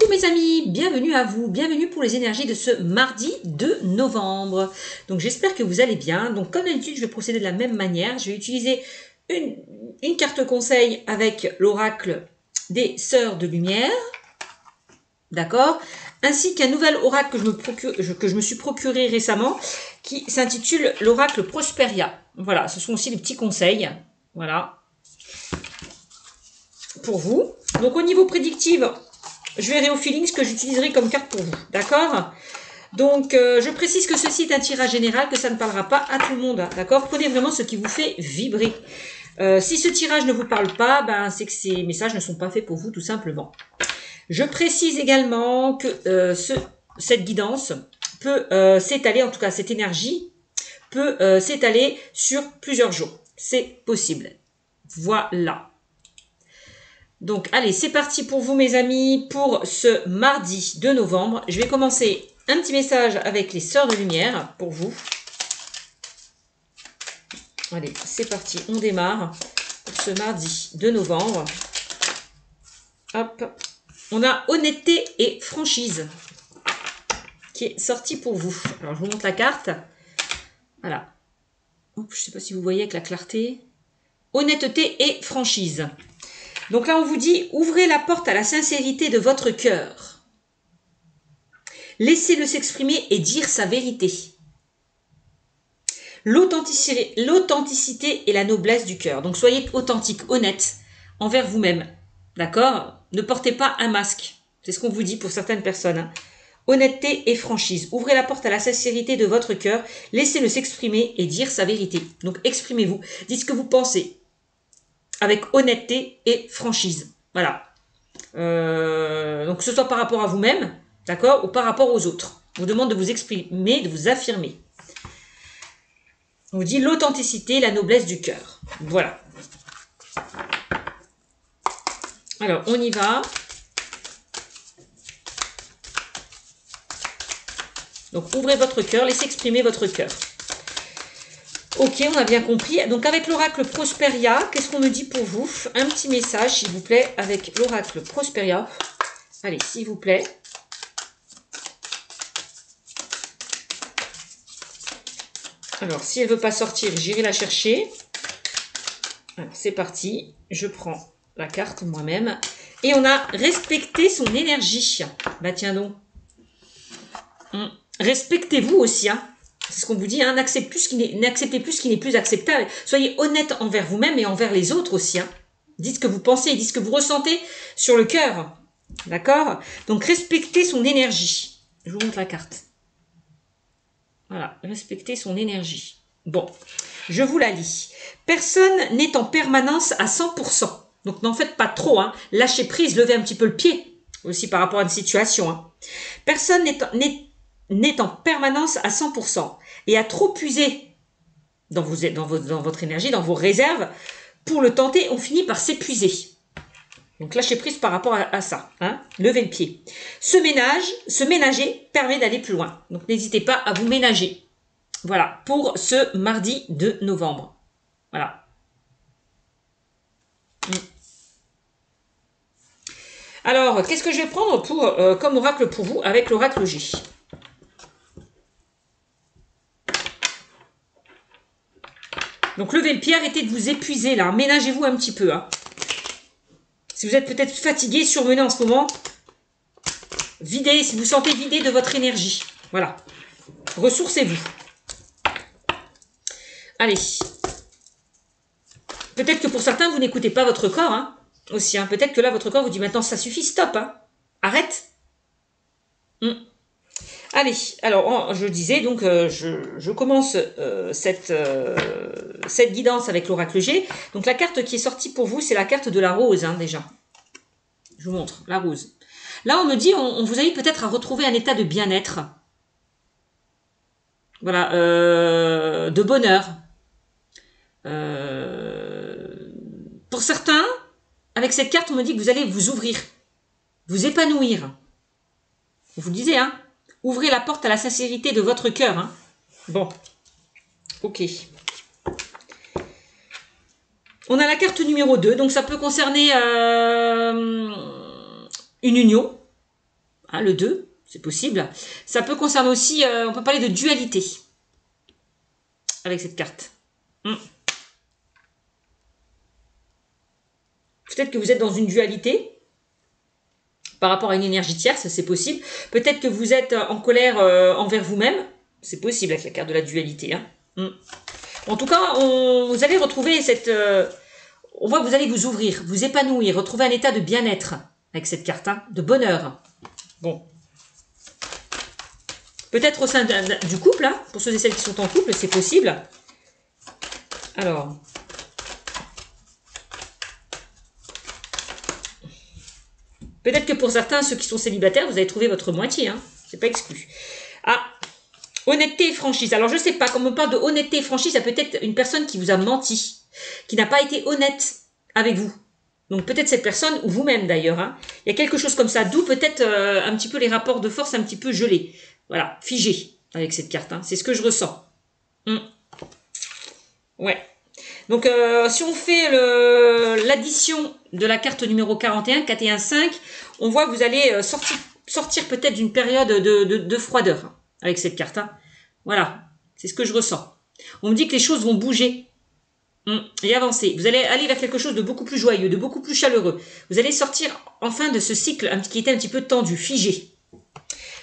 Coucou mes amis, bienvenue à vous, bienvenue pour les énergies de ce mardi 2 novembre. Donc j'espère que vous allez bien. Donc comme d'habitude, je vais procéder de la même manière. Je vais utiliser une carte conseil avec l'oracle des Sœurs de Lumière. D'accord? Ainsi qu'un nouvel oracle que je me suis procuré récemment qui s'intitule l'oracle Prosperia. Voilà, ce sont aussi des petits conseils. Voilà. Pour vous. Donc au niveau prédictif, je verrai au feeling ce que j'utiliserai comme carte pour vous. D'accord? Donc je précise que ceci est un tirage général, que ça ne parlera pas à tout le monde. D'accord? Prenez vraiment ce qui vous fait vibrer. Si ce tirage ne vous parle pas, ben, c'est que ces messages ne sont pas faits pour vous tout simplement. Je précise également que cette guidance peut s'étaler, en tout cas cette énergie peut s'étaler sur plusieurs jours. C'est possible. Voilà. Donc, allez, c'est parti pour vous, mes amis, pour ce mardi 2 novembre. Je vais commencer un petit message avec les Sœurs de Lumière pour vous. Allez, c'est parti, on démarre pour ce mardi 2 novembre. Hop, on a honnêteté et franchise qui est sorti pour vous. Alors, je vous montre la carte. Voilà. Hop, je ne sais pas si vous voyez avec la clarté. Honnêteté et franchise. Donc là, on vous dit, ouvrez la porte à la sincérité de votre cœur. Laissez-le s'exprimer et dire sa vérité. L'authenticité et la noblesse du cœur. Donc soyez authentique, honnête envers vous-même. D'accord? Ne portez pas un masque. C'est ce qu'on vous dit pour certaines personnes. Hein. Honnêteté et franchise. Ouvrez la porte à la sincérité de votre cœur. Laissez-le s'exprimer et dire sa vérité. Donc exprimez-vous. Dites ce que vous pensez. Avec honnêteté et franchise. Voilà. Donc, que ce soit par rapport à vous-même, d'accord, ou par rapport aux autres. On vous demande de vous exprimer, de vous affirmer. On vous dit l'authenticité, la noblesse du cœur. Voilà. Alors, on y va. Donc, ouvrez votre cœur, laissez exprimer votre cœur. Ok, on a bien compris. Donc, avec l'oracle Prosperia, qu'est-ce qu'on me dit pour vous? Un petit message, s'il vous plaît, avec l'oracle Prosperia. Allez, s'il vous plaît. Alors, si elle ne veut pas sortir, j'irai la chercher. Alors, c'est parti. Je prends la carte moi-même. Et on a respecté son énergie. Bah, tiens donc. Respectez-vous aussi, hein. C'est ce qu'on vous dit, hein, n'acceptez plus ce qui n'est plus acceptable. Soyez honnête envers vous-même et envers les autres aussi. Hein. Dites ce que vous pensez, dites ce que vous ressentez sur le cœur. D'accord? Donc, respectez son énergie. Je vous montre la carte. Voilà, respectez son énergie. Bon, je vous la lis. Personne n'est en permanence à 100%. Donc, n'en faites pas trop. Hein. Lâchez prise, levez un petit peu le pied. Aussi par rapport à une situation. Hein. Personne n'est en permanence à 100% et à trop puiser dans votre énergie, dans vos réserves, pour le tenter, on finit par s'épuiser. Donc lâchez prise par rapport à ça. Hein. Levez le pied. Se ménager permet d'aller plus loin. Donc n'hésitez pas à vous ménager. Voilà, pour ce mardi 2 novembre. Voilà. Alors, qu'est-ce que je vais prendre comme oracle pour vous avec l'oracle G? Donc, levez le pied, arrêtez de vous épuiser, là. Ménagez-vous un petit peu. Hein. Si vous êtes peut-être fatigué, surmené en ce moment, videz, si vous sentez vidé de votre énergie. Voilà. Ressourcez-vous. Allez. Peut-être que pour certains, vous n'écoutez pas votre corps, hein, aussi. Hein. Peut-être que là, votre corps vous dit maintenant, ça suffit, stop. Hein. Arrête. Allez, alors je disais donc je commence cette guidance avec l'oracle G. Donc la carte qui est sortie pour vous, c'est la carte de la rose, hein, déjà. Je vous montre, la rose. Là, on me dit, on vous invite peut-être à retrouver un état de bien-être. Voilà, de bonheur. Pour certains, avec cette carte, on me dit que vous allez vous ouvrir, vous épanouir. Vous le disiez, hein. Ouvrez la porte à la sincérité de votre cœur. Hein. Bon. Ok. On a la carte numéro 2. Donc, ça peut concerner une union. hein, le 2, c'est possible. Ça peut concerner aussi, on peut parler de dualité avec cette carte. Peut-être que vous êtes dans une dualité par rapport à une énergie tierce, c'est possible. Peut-être que vous êtes en colère envers vous-même, c'est possible avec la carte de la dualité. Hein. En tout cas, vous allez retrouver cette... on voit que vous allez vous ouvrir, vous épanouir, retrouver un état de bien-être avec cette carte, hein, de bonheur. Bon. Peut-être au sein du couple, hein, pour ceux et celles qui sont en couple, c'est possible. Alors... Peut-être que pour certains, ceux qui sont célibataires, vous allez trouver votre moitié. Hein. C'est pas exclu. Ah, honnêteté et franchise. Alors, je sais pas, quand on me parle de honnêteté et franchise, ça peut être une personne qui vous a menti, qui n'a pas été honnête avec vous. Donc, peut-être cette personne, ou vous-même d'ailleurs. Hein. Il y a quelque chose comme ça, d'où peut-être un petit peu les rapports de force un petit peu gelés. Voilà, figés avec cette carte. Hein. C'est ce que je ressens. Ouais. Donc, si on fait l'addition de la carte numéro 41, 4 et 1, 5, on voit que vous allez sortir peut-être d'une période de froideur hein, avec cette carte. Hein. Voilà, c'est ce que je ressens. On me dit que les choses vont bouger et avancer. Vous allez aller vers quelque chose de beaucoup plus joyeux, de beaucoup plus chaleureux. Vous allez sortir enfin de ce cycle qui était un petit peu tendu, figé.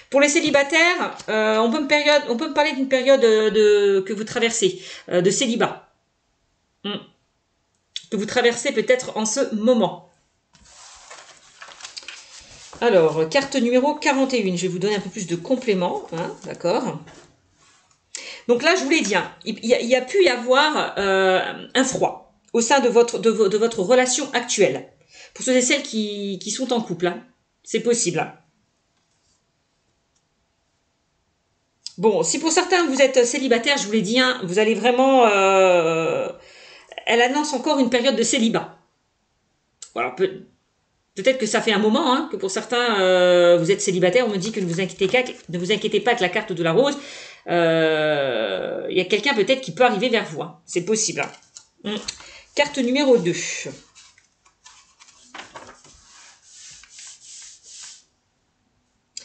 Pour les célibataires, on peut me parler d'une période que vous traversez, de célibat. Que vous traversez peut-être en ce moment. Alors, carte numéro 41, je vais vous donner un peu plus de compléments, hein, d'accord. Donc là, je vous l'ai dit, hein, il y a pu y avoir un froid au sein de votre relation actuelle. Pour ceux et celles qui sont en couple, hein, c'est possible. Hein. Bon, si pour certains vous êtes célibataire, je vous l'ai dit, hein, vous allez vraiment... elle annonce encore une période de célibat. Voilà, peut-être que ça fait un moment hein, que pour certains, vous êtes célibataire. On me dit que ne vous inquiétez pas avec la carte de la rose. Il y a quelqu'un peut-être qui peut arriver vers vous. Hein. C'est possible. Hein. Carte numéro 2.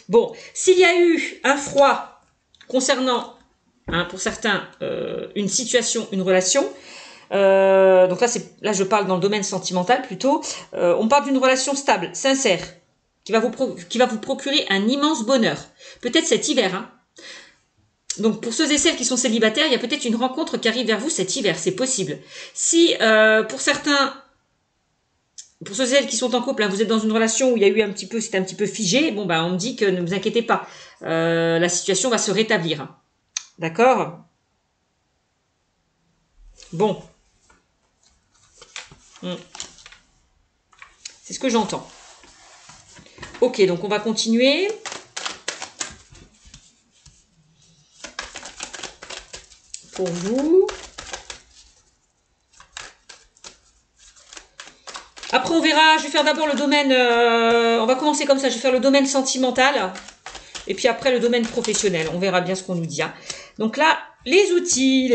Bon, s'il y a eu un froid concernant, hein, pour certains, une situation, une relation... donc là, je parle dans le domaine sentimental plutôt. On parle d'une relation stable, sincère, qui va vous procurer un immense bonheur. Peut-être cet hiver. Hein. Donc pour ceux et celles qui sont célibataires, il y a peut-être une rencontre qui arrive vers vous cet hiver, c'est possible. Si pour certains, pour ceux et celles qui sont en couple, hein, vous êtes dans une relation où il y a eu c'était un petit peu figé, bon on me dit que ne vous inquiétez pas, la situation va se rétablir. Hein. D'accord ? Bon. C'est ce que j'entends. Ok, donc on va continuer. Pour vous. Après, on verra. Je vais faire d'abord le domaine... on va commencer comme ça. Je vais faire le domaine sentimental. Et puis après, le domaine professionnel. On verra bien ce qu'on nous dit. Hein. Donc là, les outils.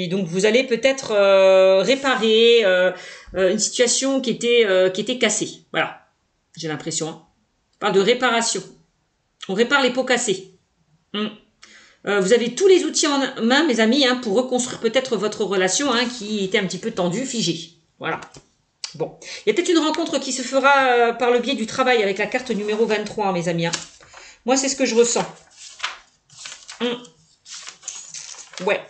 Donc vous allez peut-être réparer une situation qui était cassée. Voilà, j'ai l'impression. Hein. On parle de réparation. On répare les pots cassés. Vous avez tous les outils en main, mes amis, hein, pour reconstruire peut-être votre relation hein, qui était un petit peu tendue, figée. Voilà. Bon, il y a peut-être une rencontre qui se fera par le biais du travail avec la carte numéro 23, mes amis. Hein. Moi, c'est ce que je ressens. Ouais.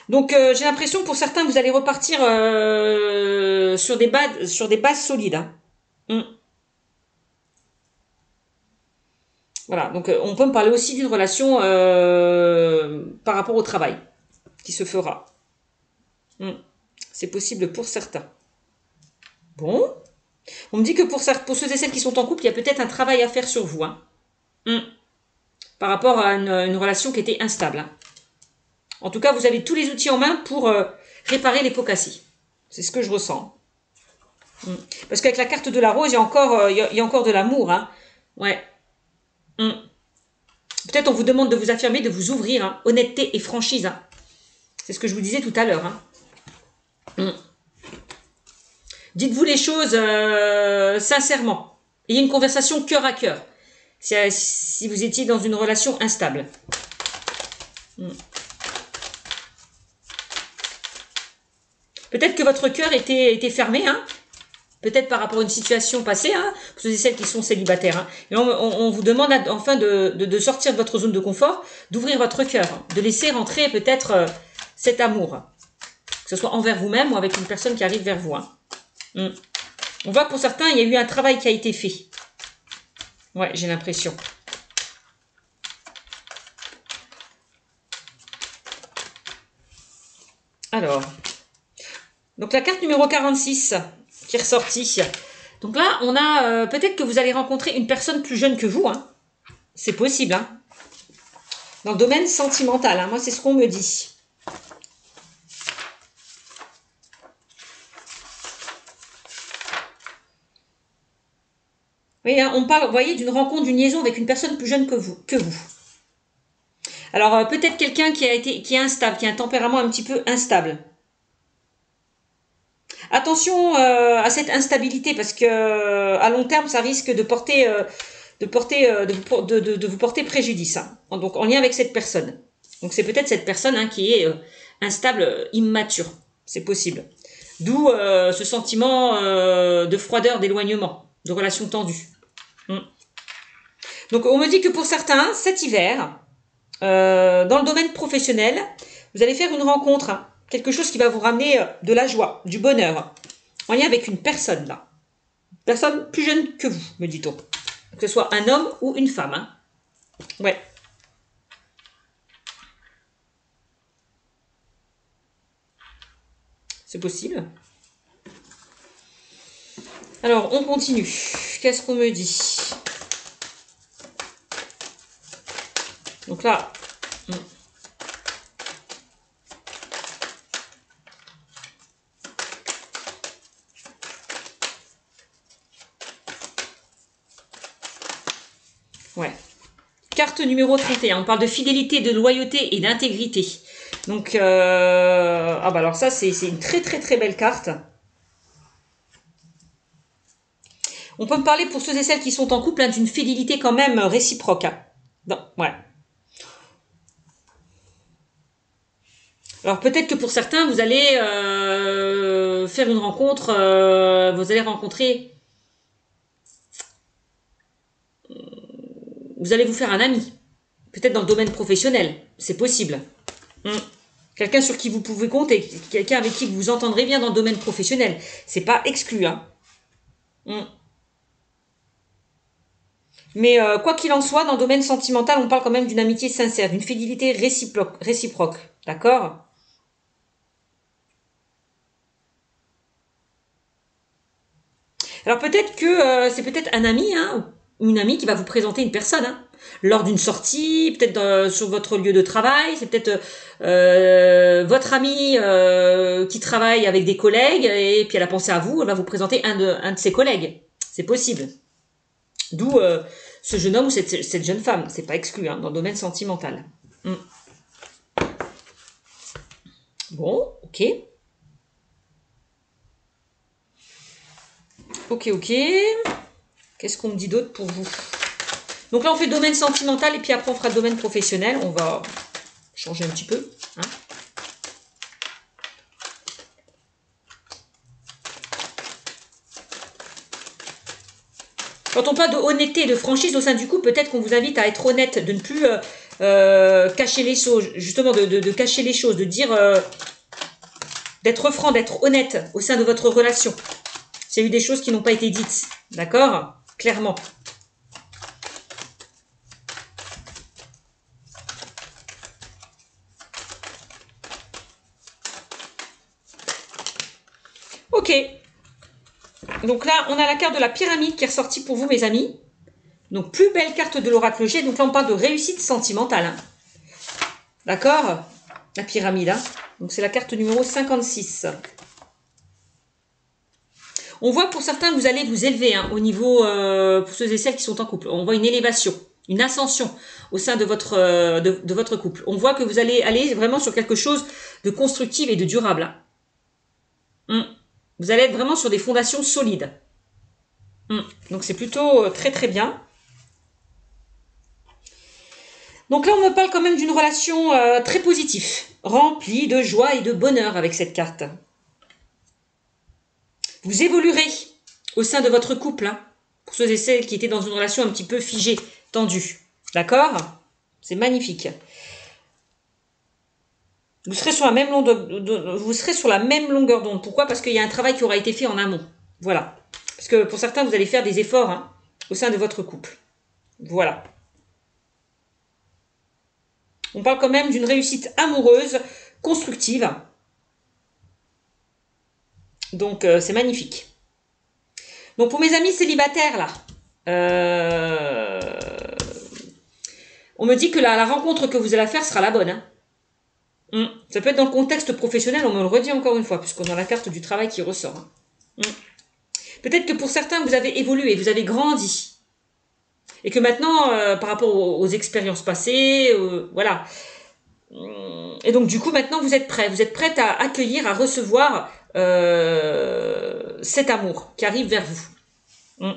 Donc, j'ai l'impression que pour certains, vous allez repartir sur des bases solides. Hein. Voilà, donc on peut me parler aussi d'une relation par rapport au travail qui se fera. C'est possible pour certains. Bon. On me dit que pour ceux et celles qui sont en couple, il y a peut-être un travail à faire sur vous. Hein. Par rapport à une relation qui était instable. Hein. En tout cas, vous avez tous les outils en main pour réparer les pots cassés. C'est ce que je ressens. Parce qu'avec la carte de la rose, il y a encore de l'amour. Hein. Ouais. Peut-être on vous demande de vous affirmer, de vous ouvrir. Hein. Honnêteté et franchise. Hein. C'est ce que je vous disais tout à l'heure. Hein. Dites-vous les choses sincèrement. Ayez une conversation cœur à cœur. Si vous étiez dans une relation instable. Peut-être que votre cœur était fermé, hein. Peut-être par rapport à une situation passée, hein, pour ceux et celles qui sont célibataires. Hein. Et on vous demande enfin de sortir de votre zone de confort, d'ouvrir votre cœur, hein, de laisser rentrer peut-être cet amour. Que ce soit envers vous-même ou avec une personne qui arrive vers vous. Hein. On voit que pour certains, il y a eu un travail qui a été fait. Ouais, j'ai l'impression. Alors, donc la carte numéro 46 qui est ressortie. Donc là, on a peut-être que vous allez rencontrer une personne plus jeune que vous. Hein. C'est possible. Hein. Dans le domaine sentimental. Hein. Moi, c'est ce qu'on me dit. Oui, hein, on parle, vous voyez, d'une rencontre, d'une liaison avec une personne plus jeune que vous. Alors, peut-être quelqu'un qui est instable, qui a un tempérament un petit peu instable. Attention à cette instabilité parce que à long terme, ça risque de vous porter préjudice. Hein. Donc, en lien avec cette personne. Donc, c'est peut-être cette personne hein, qui est instable, immature. C'est possible. D'où ce sentiment de froideur, d'éloignement, de relations tendues. Donc, on me dit que pour certains, cet hiver, dans le domaine professionnel, vous allez faire une rencontre, hein, quelque chose qui va vous ramener de la joie, du bonheur, en lien avec une personne là. Une personne plus jeune que vous, me dit-on. Que ce soit un homme ou une femme. Hein. Ouais. C'est possible. Alors, on continue. Qu'est-ce qu'on me dit? Donc là... Ouais. Carte numéro 31. On parle de fidélité, de loyauté et d'intégrité. Donc, ah bah alors ça, c'est une très très très belle carte. On peut me parler pour ceux et celles qui sont en couple hein, d'une fidélité quand même réciproque. Hein. Non, ouais. Alors peut-être que pour certains, vous allez faire une rencontre, vous allez rencontrer, vous allez vous faire un ami. Peut-être dans le domaine professionnel, c'est possible. Quelqu'un sur qui vous pouvez compter, quelqu'un avec qui vous vous entendrez bien dans le domaine professionnel. C'est pas exclu, hein. Mais quoi qu'il en soit, dans le domaine sentimental, on parle quand même d'une amitié sincère, d'une fidélité réciproque. D'accord ? Alors peut-être que c'est peut-être un ami, hein, ou une amie qui va vous présenter une personne, hein, lors d'une sortie, peut-être sur votre lieu de travail, c'est peut-être votre ami qui travaille avec des collègues et puis elle a pensé à vous, elle va vous présenter un de ses collègues. C'est possible. D'où ce jeune homme ou cette jeune femme, c'est pas exclu hein, dans le domaine sentimental. Bon, ok. Ok. Qu'est-ce qu'on me dit d'autre pour vous? Donc là, on fait domaine sentimental et puis après, on fera domaine professionnel. On va changer un petit peu. Hein. Quand on parle de honnêteté et de franchise au sein du couple, peut-être qu'on vous invite à être honnête, de ne plus cacher les choses, justement de cacher les choses, de dire, d'être franc, d'être honnête au sein de votre relation. S'il y a eu des choses qui n'ont pas été dites, d'accord? Clairement. Ok. Donc là, on a la carte de la pyramide qui est ressortie pour vous, mes amis. Donc, plus belle carte de l'oracle G. Donc là, on parle de réussite sentimentale. Hein. D'accord? La pyramide. Hein. Donc, c'est la carte numéro 56. On voit pour certains, vous allez vous élever hein, au niveau, pour ceux et celles qui sont en couple. On voit une élévation, une ascension au sein de votre couple. On voit que vous allez aller vraiment sur quelque chose de constructif et de durable. Hein. Vous allez être vraiment sur des fondations solides. Donc c'est plutôt très très bien. Donc là, on me parle quand même d'une relation très positive, remplie de joie et de bonheur avec cette carte. Vous évoluerez au sein de votre couple, hein, pour ceux et celles qui étaient dans une relation un petit peu figée, tendue. D'accord? C'est magnifique. Vous serez sur la même longueur d'onde. Pourquoi? Parce qu'il y a un travail qui aura été fait en amont. Voilà. Parce que pour certains, vous allez faire des efforts hein, au sein de votre couple. Voilà. On parle quand même d'une réussite amoureuse, constructive. Donc, c'est magnifique. Donc, pour mes amis célibataires, là, on me dit que la rencontre que vous allez faire sera la bonne. Hein. Ça peut être dans le contexte professionnel, on me le redit encore une fois, puisqu'on a la carte du travail qui ressort. Hein. Peut-être que pour certains, vous avez évolué, vous avez grandi. Et que maintenant, par rapport aux expériences passées, voilà. Et donc, du coup, maintenant, vous êtes prêts. Vous êtes prête à accueillir, à recevoir cet amour qui arrive vers vous.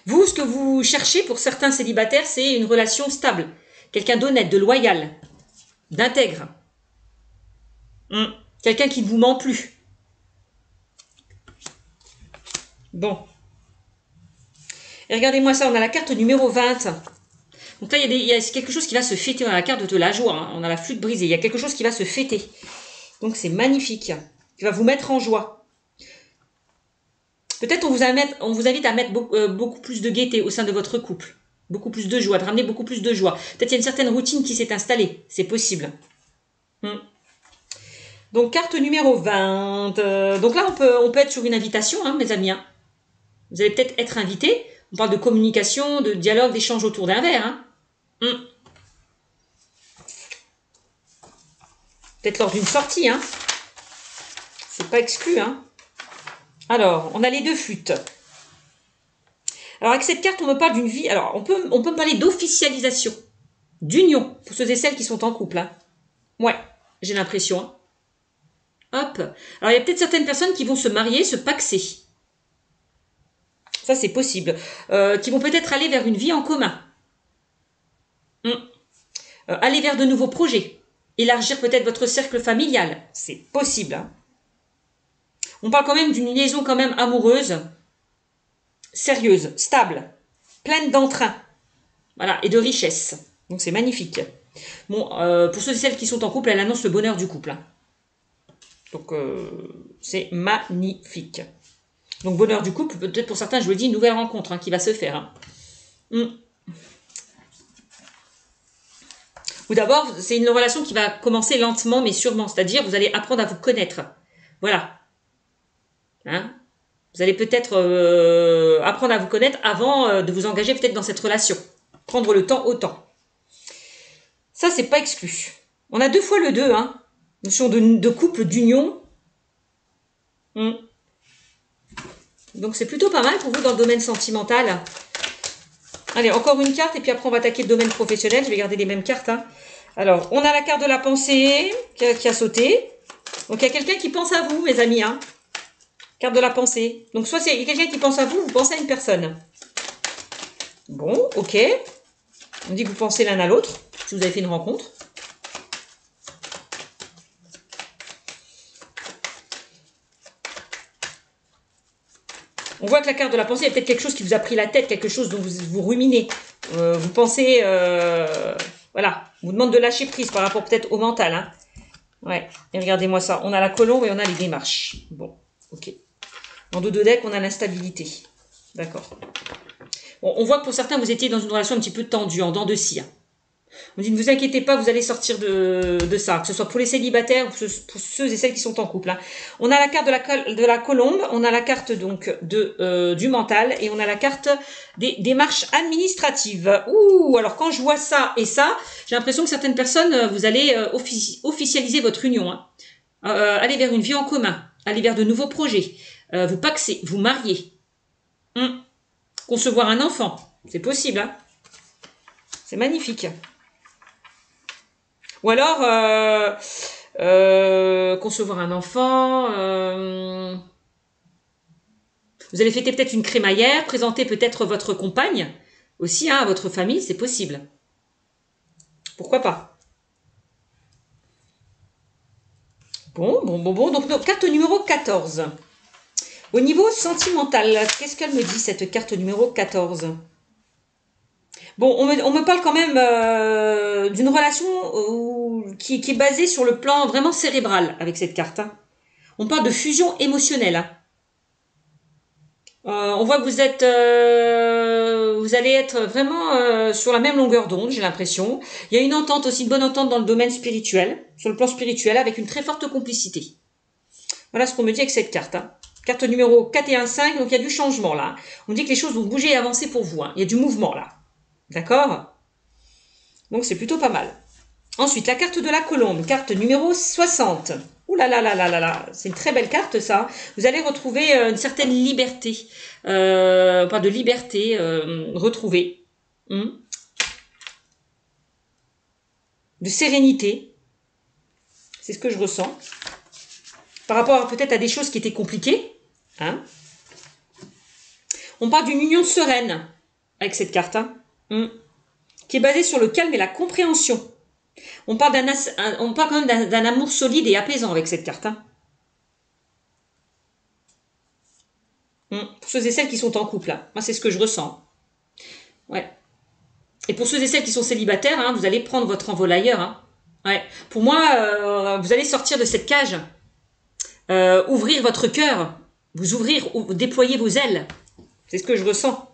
Vous, ce que vous cherchez pour certains célibataires, c'est une relation stable. Quelqu'un d'honnête, de loyal, d'intègre. Quelqu'un qui ne vous ment plus. Bon. Et regardez-moi ça, on a la carte numéro 20. Donc là, il y a quelque chose qui va se fêter. On a la carte de la joie, hein. On a la flûte brisée. Il y a quelque chose qui va se fêter. Donc c'est magnifique. Qui va vous mettre en joie. Peut-être on vous invite à mettre beaucoup plus de gaieté au sein de votre couple. Beaucoup plus de joie, de ramener beaucoup plus de joie. Peut-être il y a une certaine routine qui s'est installée. C'est possible. Donc, carte numéro 20. Donc là, on peut être sur une invitation, hein, mes amis. Hein. Vous allez peut-être être invité. On parle de communication, de dialogue, d'échange autour d'un verre. Hein. Peut-être lors d'une sortie. Hein. C'est pas exclu. Hein. Alors, on a les deux flûtes. Alors, avec cette carte, on me parle d'une vie... Alors, on peut me parler d'officialisation, d'union, pour ceux et celles qui sont en couple. Hein. Ouais, j'ai l'impression. Hein. Hop. Alors, il y a peut-être certaines personnes qui vont se marier, se paxer. Ça, c'est possible. Qui vont peut-être aller vers une vie en commun. Aller vers de nouveaux projets. Élargir peut-être votre cercle familial. C'est possible. Hein. On parle quand même d'une liaison quand même amoureuse, sérieuse, stable, pleine d'entrain. Voilà, et de richesse. Donc, c'est magnifique. Bon, pour ceux et celles qui sont en couple, elle annonce le bonheur du couple. Hein. Donc, c'est magnifique. Donc, bonheur du couple, peut-être pour certains, je vous le dis, une nouvelle rencontre hein, qui va se faire. Hein. Ou d'abord, c'est une relation qui va commencer lentement, mais sûrement. C'est-à-dire, vous allez apprendre à vous connaître. Voilà. Hein? Vous allez peut-être apprendre à vous connaître avant de vous engager peut-être dans cette relation. Prendre le temps autant. Ça, c'est pas exclu. On a 2 fois le 2, hein. Notion de couple, d'union. Donc, c'est plutôt pas mal pour vous dans le domaine sentimental. Allez, encore une carte et puis après, on va attaquer le domaine professionnel. Je vais garder les mêmes cartes. Hein. Alors, on a la carte de la pensée qui a sauté. Donc, il y a quelqu'un qui pense à vous, mes amis. Hein. Carte de la pensée. Donc, soit c'est quelqu'un qui pense à vous, vous pensez à une personne. Bon, ok. On dit que vous pensez l'un à l'autre, si vous avez fait une rencontre. On voit que la carte de la pensée, il y a peut-être quelque chose qui vous a pris la tête, quelque chose dont vous ruminez. Vous pensez, voilà, on vous demande de lâcher prise par rapport peut-être au mental. Hein. Ouais, et regardez-moi ça. On a la colombe et on a les démarches. Bon, ok. En dos de deck, on a l'instabilité. D'accord. Bon, on voit que pour certains, vous étiez dans une relation un petit peu tendue, en dents de scie. Hein. On dit, ne vous inquiétez pas, vous allez sortir de ça, que ce soit pour les célibataires ou pour ceux et celles qui sont en couple. Hein. On a la carte de la colombe, on a la carte donc du mental et on a la carte des démarches administratives. Ouh, alors quand je vois ça et ça, j'ai l'impression que certaines personnes, vous allez officialiser votre union. Hein. Aller vers une vie en commun, aller vers de nouveaux projets, vous paxer, vous marier, concevoir un enfant, c'est possible. Hein. C'est magnifique. Ou alors, concevoir un enfant, vous allez fêter peut-être une crémaillère, présenter peut-être votre compagne aussi, hein, à votre famille, c'est possible. Pourquoi pas? Bon. Donc, carte numéro 14. Au niveau sentimental, qu'est-ce qu'elle me dit, cette carte numéro 14? Bon, on me parle quand même d'une relation qui est basée sur le plan vraiment cérébral avec cette carte. Hein. On parle de fusion émotionnelle. Hein. On voit que vous allez être vraiment sur la même longueur d'onde, j'ai l'impression. Il y a une entente aussi, une bonne entente dans le domaine spirituel, sur le plan spirituel, avec une très forte complicité. Voilà ce qu'on me dit avec cette carte. Hein. Carte numéro 4 et 1, 5, donc il y a du changement là. On dit que les choses vont bouger et avancer pour vous. Hein. Il y a du mouvement là. D'accord? Donc c'est plutôt pas mal. Ensuite, la carte de la colombe, carte numéro 60. Ouh là là là là là là, c'est une très belle carte ça. Vous allez retrouver une certaine liberté, pas de liberté retrouvée, de sérénité. C'est ce que je ressens. Par rapport peut-être à des choses qui étaient compliquées. Hein. On parle d'une union sereine avec cette carte, hein, qui est basée sur le calme et la compréhension. On parle quand même d'un amour solide et apaisant avec cette carte. Hein. Pour ceux et celles qui sont en couple, là. Moi c'est ce que je ressens. Ouais. Et pour ceux et celles qui sont célibataires, hein, vous allez prendre votre envol ailleurs. Hein. Ouais. Pour moi, vous allez sortir de cette cage, ouvrir votre cœur, vous déployer vos ailes. C'est ce que je ressens.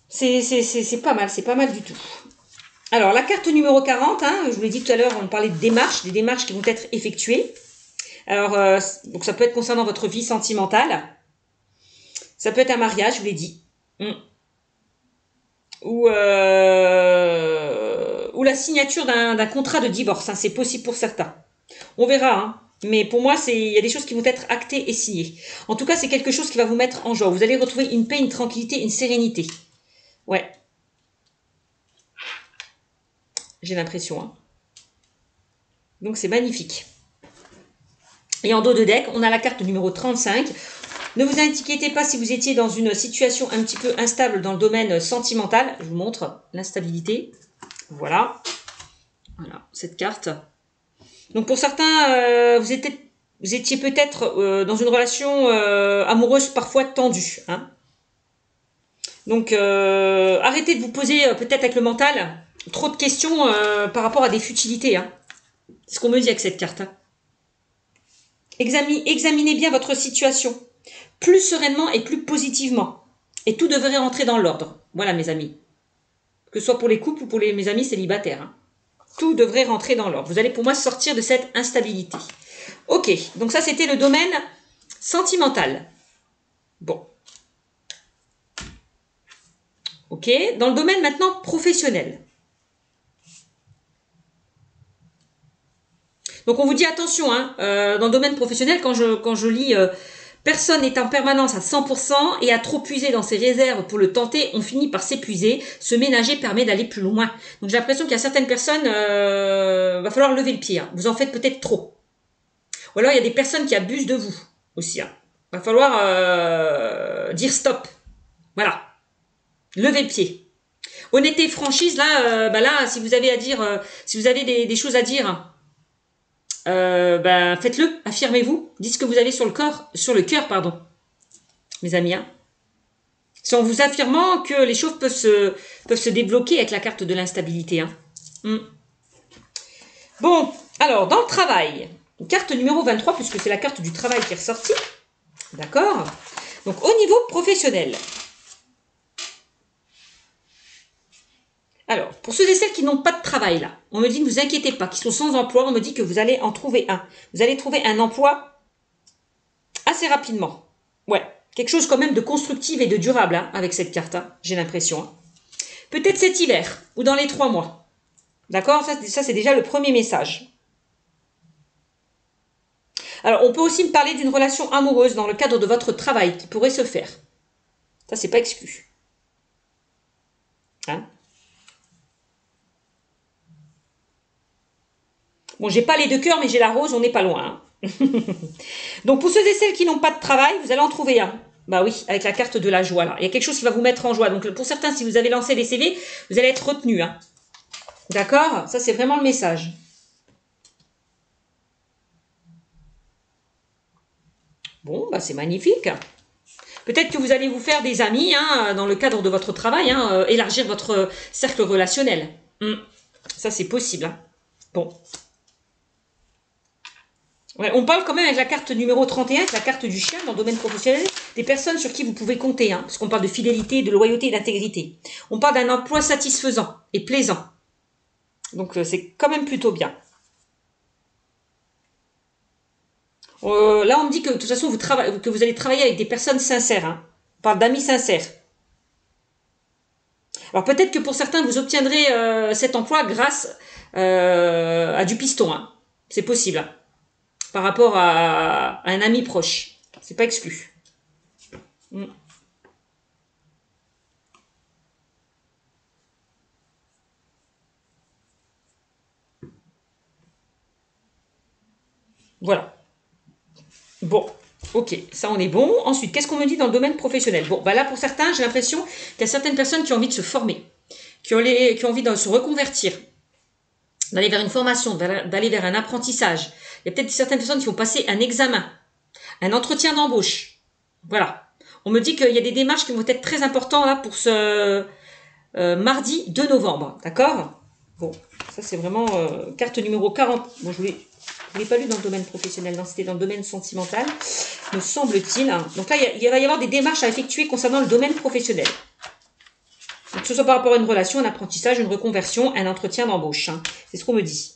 C'est pas mal, c'est pas mal du tout. Alors, la carte numéro 40, hein, je vous l'ai dit tout à l'heure, on parlait de démarches, des démarches qui vont être effectuées. Alors, donc ça peut être concernant votre vie sentimentale. Ça peut être un mariage, je vous l'ai dit. Ou la signature d'un contrat de divorce. Hein, c'est possible pour certains. On verra, hein. Mais pour moi, il y a des choses qui vont être actées et signées. En tout cas, c'est quelque chose qui va vous mettre en joie. Vous allez retrouver une paix, une tranquillité, une sérénité. Ouais. J'ai l'impression. Hein. Donc, c'est magnifique. Et en dos de deck, on a la carte numéro 35. Ne vous inquiétez pas si vous étiez dans une situation un petit peu instable dans le domaine sentimental. Je vous montre l'instabilité. Voilà. Voilà, cette carte. Donc, pour certains, vous étiez peut-être dans une relation amoureuse parfois tendue. Hein. Donc, arrêtez de vous poser peut-être avec le mental trop de questions par rapport à des futilités. Hein. C'est ce qu'on me dit avec cette carte. Hein. Examinez bien votre situation, plus sereinement et plus positivement. Et tout devrait rentrer dans l'ordre. Voilà mes amis. Que ce soit pour les couples ou pour mes amis célibataires. Hein. Tout devrait rentrer dans l'ordre. Vous allez pour moi sortir de cette instabilité. Ok, donc ça c'était le domaine sentimental. Bon. Ok, dans le domaine maintenant professionnel. Donc on vous dit attention, hein, dans le domaine professionnel, quand je lis personne n'est en permanence à 100% et à trop puiser dans ses réserves pour le tenter, on finit par s'épuiser. Se ménager permet d'aller plus loin. Donc j'ai l'impression qu'il y a certaines personnes, va falloir lever le pied. Hein. Vous en faites peut-être trop. Ou alors il y a des personnes qui abusent de vous aussi. Hein. Va falloir dire stop. Voilà. Levez le pied. Honnêteté, franchise, là, si vous avez à dire, si vous avez des choses à dire. Faites-le, affirmez-vous, dites ce que vous avez sur le cœur, pardon, mes amis. Hein. C'est en vous affirmant que les choses peuvent se débloquer avec la carte de l'instabilité. Hein. Bon, alors, dans le travail, carte numéro 23, puisque c'est la carte du travail qui est ressortie. D'accord? Donc, au niveau professionnel. Alors, pour ceux et celles qui n'ont pas de travail là, on me dit ne vous inquiétez pas, qui sont sans emploi, on me dit que vous allez en trouver un. Vous allez trouver un emploi assez rapidement. Ouais, quelque chose quand même de constructif et de durable hein, avec cette carte, hein, j'ai l'impression. Hein. Peut-être cet hiver ou dans les 3 mois. D'accord? Ça c'est déjà le premier message. Alors, on peut aussi me parler d'une relation amoureuse dans le cadre de votre travail qui pourrait se faire. Ça, c'est pas exclu. Hein? Bon, j'ai pas les deux cœurs, mais j'ai la rose, on n'est pas loin. Hein. Donc, pour ceux et celles qui n'ont pas de travail, vous allez en trouver un. Bah oui, avec la carte de la joie, là. Il y a quelque chose qui va vous mettre en joie. Donc, pour certains, si vous avez lancé des CV, vous allez être retenu. Hein. D'accord? Ça, c'est vraiment le message. Bon, bah c'est magnifique. Peut-être que vous allez vous faire des amis hein, dans le cadre de votre travail, hein, élargir votre cercle relationnel. Ça, c'est possible. Hein. Bon. Ouais, on parle quand même avec la carte numéro 31, avec la carte du chien dans le domaine professionnel, des personnes sur qui vous pouvez compter, hein, parce qu'on parle de fidélité, de loyauté et d'intégrité. On parle d'un emploi satisfaisant et plaisant. Donc, c'est quand même plutôt bien. Là, on me dit que de toute façon, que vous allez travailler avec des personnes sincères. Hein. On parle d'amis sincères. Alors peut-être que pour certains, vous obtiendrez cet emploi grâce à du piston. Hein. C'est possible. Hein. Par rapport à un ami proche. C'est pas exclu. Voilà. Bon, ok, ça on est bon. Ensuite, qu'est-ce qu'on me dit dans le domaine professionnel? Bon, bah là pour certains, j'ai l'impression qu'il y a certaines personnes qui ont envie de se former, qui ont envie de se reconvertir, d'aller vers une formation, d'aller vers un apprentissage. Il y a peut-être certaines personnes qui vont passer un examen, un entretien d'embauche. Voilà. On me dit qu'il y a des démarches qui vont être très importantes là pour ce mardi 2 novembre. D'accord? Bon, ça c'est vraiment carte numéro 40. Bon, je l'ai pas lu dans le domaine professionnel, non, c'était dans le domaine sentimental, me semble-t-il. Donc là, il va y avoir des démarches à effectuer concernant le domaine professionnel. Donc, que ce soit par rapport à une relation, un apprentissage, une reconversion, un entretien d'embauche. Hein. C'est ce qu'on me dit.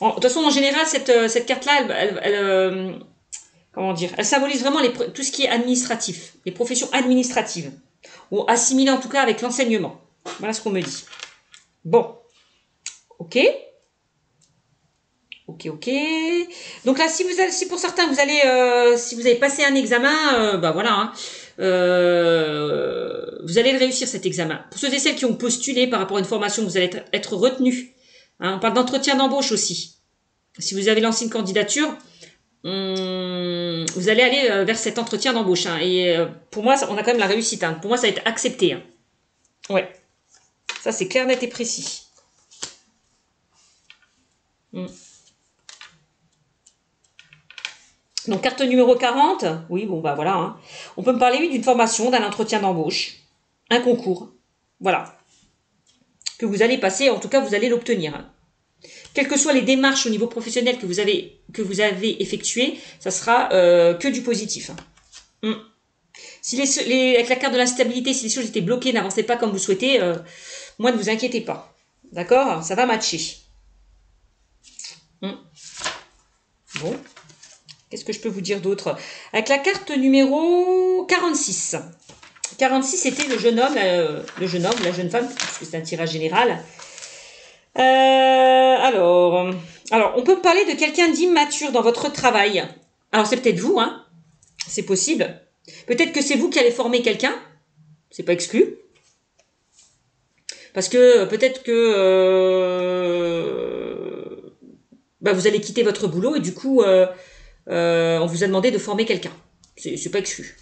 De toute façon, en général, cette carte-là, comment dire, elle symbolise vraiment tout ce qui est administratif, les professions administratives, ou assimilées en tout cas avec l'enseignement. Voilà ce qu'on me dit. Bon. Ok. Ok. Donc là, si pour certains, si vous avez passé un examen, bah voilà, hein, vous allez le réussir cet examen. Pour ceux et celles qui ont postulé par rapport à une formation, vous allez être retenus. Hein, on parle d'entretien d'embauche aussi. Si vous avez lancé une candidature, vous allez aller vers cet entretien d'embauche. Hein, et pour moi, on a quand même la réussite. Hein. Pour moi, ça va être accepté. Hein. Ouais. Ça, c'est clair, net et précis. Donc, carte numéro 40. Oui, bon, bah voilà. Hein. On peut me parler, oui, d'une formation, d'un entretien d'embauche, un concours. Voilà. Que vous allez passer, en tout cas, vous allez l'obtenir. Hein. Quelles que soient les démarches au niveau professionnel que vous avez effectuées, ça sera que du positif. Hein. Si avec la carte de l'instabilité, si les choses étaient bloquées, n'avancez pas comme vous souhaitez, moi, ne vous inquiétez pas. D'accord? Ça va matcher. Bon. Qu'est-ce que je peux vous dire d'autre? Avec la carte numéro 46. 46, c'était le jeune homme, la jeune femme, puisque c'est un tirage général. Alors, on peut parler de quelqu'un d'immature dans votre travail. Alors, c'est peut-être vous, hein. C'est possible. Peut-être que c'est vous qui allez former quelqu'un. C'est pas exclu. Parce que peut-être que vous allez quitter votre boulot et du coup, on vous a demandé de former quelqu'un. C'est pas exclu.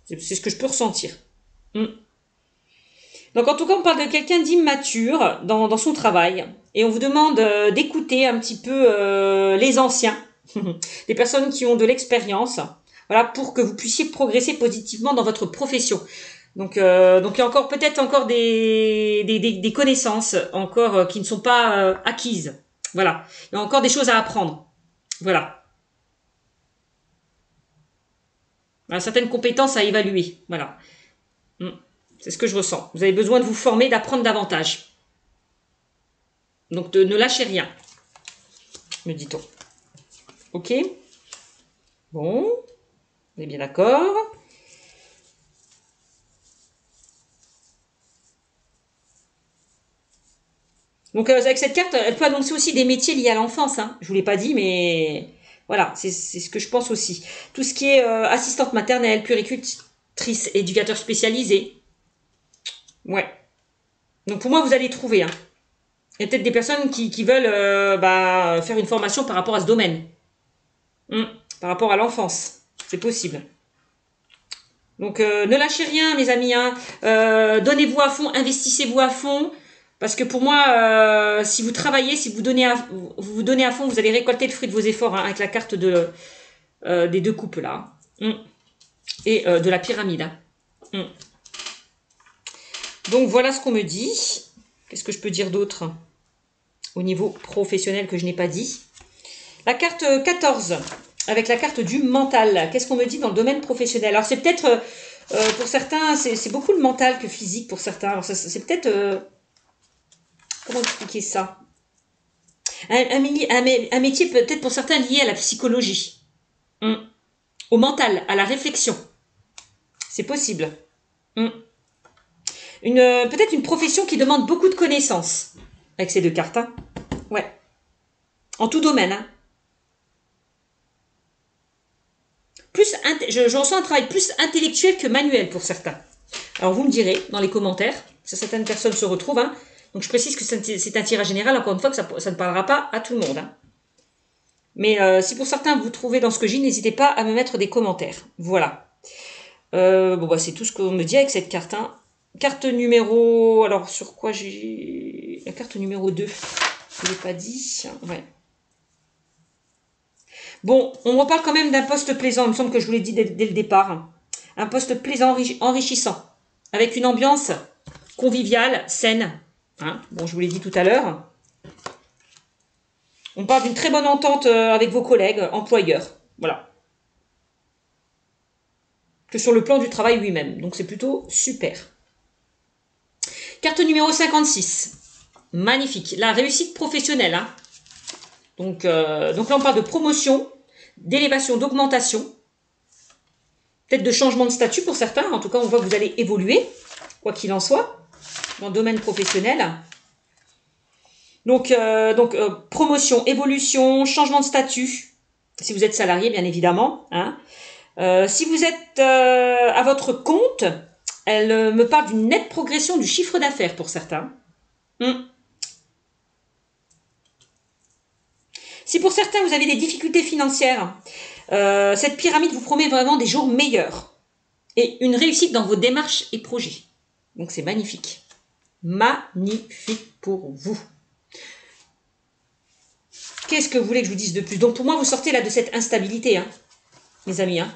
C'est ce que je peux ressentir. Donc en tout cas, on parle de quelqu'un d'immature dans son travail. Et on vous demande d'écouter un petit peu les anciens, des personnes qui ont de l'expérience, voilà, pour que vous puissiez progresser positivement dans votre profession. Donc il y a encore peut-être encore des connaissances encore qui ne sont pas acquises. Voilà, il y a encore des choses à apprendre. Voilà. Certaines compétences à évaluer. Voilà. C'est ce que je ressens. Vous avez besoin de vous former, d'apprendre davantage. Donc ne lâchez rien, me dit-on. Ok. Bon. On est bien d'accord. Donc avec cette carte, elle peut annoncer aussi des métiers liés à l'enfance. Hein. Je vous l'ai pas dit, mais voilà, c'est ce que je pense aussi. Tout ce qui est assistante maternelle, puéricultrice, éducateur spécialisé. Ouais. Donc pour moi, vous allez trouver. Hein. Il y a peut-être des personnes qui veulent faire une formation par rapport à ce domaine. Par rapport à l'enfance. C'est possible. Donc, ne lâchez rien, mes amis. Hein. Donnez-vous à fond, investissez-vous à fond. Parce que pour moi, si vous travaillez, si vous vous donnez à fond, vous allez récolter le fruit de vos efforts, hein, avec la carte des deux coupes là. Et de la pyramide. Hein. Donc voilà ce qu'on me dit. Qu'est-ce que je peux dire d'autre au niveau professionnel que je n'ai pas dit? La carte 14, avec la carte du mental. Qu'est-ce qu'on me dit dans le domaine professionnel? Alors c'est peut-être, pour certains, c'est beaucoup le mental que physique pour certains. Alors c'est peut-être... comment expliquer ça? Un métier peut-être pour certains lié à la psychologie. Au mental, à la réflexion. C'est possible. Peut-être une profession qui demande beaucoup de connaissances. Avec ces deux cartes. Hein. Ouais. En tout domaine. Hein. Je ressens un travail plus intellectuel que manuel pour certains. Alors vous me direz dans les commentaires, si certaines personnes se retrouvent. Hein. Donc je précise que c'est un tirage général, encore une fois, que ça ne parlera pas à tout le monde. Hein. Mais si pour certains vous trouvez dans ce que j'ai, n'hésitez pas à me mettre des commentaires. Voilà. C'est tout ce qu'on me dit avec cette carte. Hein. Carte numéro... Alors, sur quoi j'ai... La carte numéro 2. Je ne l'ai pas dit. Ouais. Bon, on reparle quand même d'un poste plaisant. Il me semble que je vous l'ai dit dès le départ. Un poste plaisant, enrichissant. Avec une ambiance conviviale, saine. Hein, bon, je vous l'ai dit tout à l'heure. On parle d'une très bonne entente avec vos collègues, employeurs. Voilà. Que sur le plan du travail lui-même. Donc, c'est plutôt super. Carte numéro 56. Magnifique. La réussite professionnelle. Hein. Donc là, on parle de promotion, d'élévation, d'augmentation. Peut-être de changement de statut pour certains. En tout cas, on voit que vous allez évoluer, quoi qu'il en soit, dans le domaine professionnel. Donc promotion, évolution, changement de statut. Si vous êtes salarié, bien évidemment. Hein. Si vous êtes à votre compte... Elle me parle d'une nette progression du chiffre d'affaires pour certains. Si pour certains, vous avez des difficultés financières, cette pyramide vous promet vraiment des jours meilleurs. Et une réussite dans vos démarches et projets. Donc, c'est magnifique. Magnifique pour vous. Qu'est-ce que vous voulez que je vous dise de plus? Donc, pour moi, vous sortez là de cette instabilité, hein, mes amis, hein.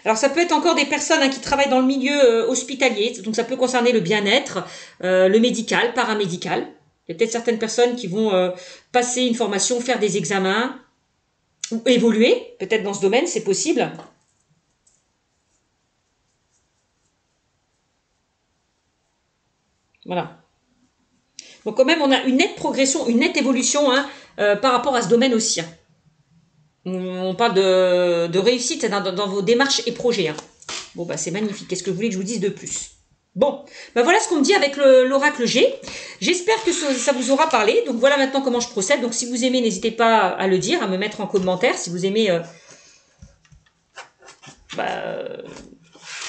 Alors, ça peut être encore des personnes qui travaillent dans le milieu hospitalier. Donc, ça peut concerner le bien-être, le médical, paramédical. Il y a peut-être certaines personnes qui vont passer une formation, faire des examens ou évoluer. Peut-être dans ce domaine, c'est possible. Voilà. Donc, quand même, on a une nette progression, une nette évolution par rapport à ce domaine aussi. Hein. On parle de réussite dans vos démarches et projets. Hein. Bon, c'est magnifique. Qu'est-ce que vous voulez que je vous dise de plus? Bon, voilà ce qu'on me dit avec l'oracle G. J'espère que ça vous aura parlé. Donc, voilà maintenant comment je procède. Donc, si vous aimez, n'hésitez pas à le dire, à me mettre en commentaire. Si vous aimez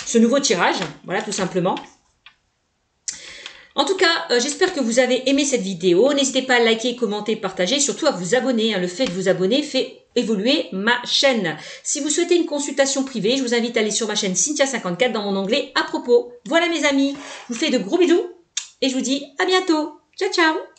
ce nouveau tirage. Voilà, tout simplement. En tout cas, j'espère que vous avez aimé cette vidéo. N'hésitez pas à liker, commenter, partager, surtout à vous abonner. Hein. Le fait de vous abonner fait évoluer ma chaîne. Si vous souhaitez une consultation privée, je vous invite à aller sur ma chaîne Cynthia54 dans mon onglet à propos. Voilà mes amis, je vous fais de gros bisous et je vous dis à bientôt. Ciao, ciao.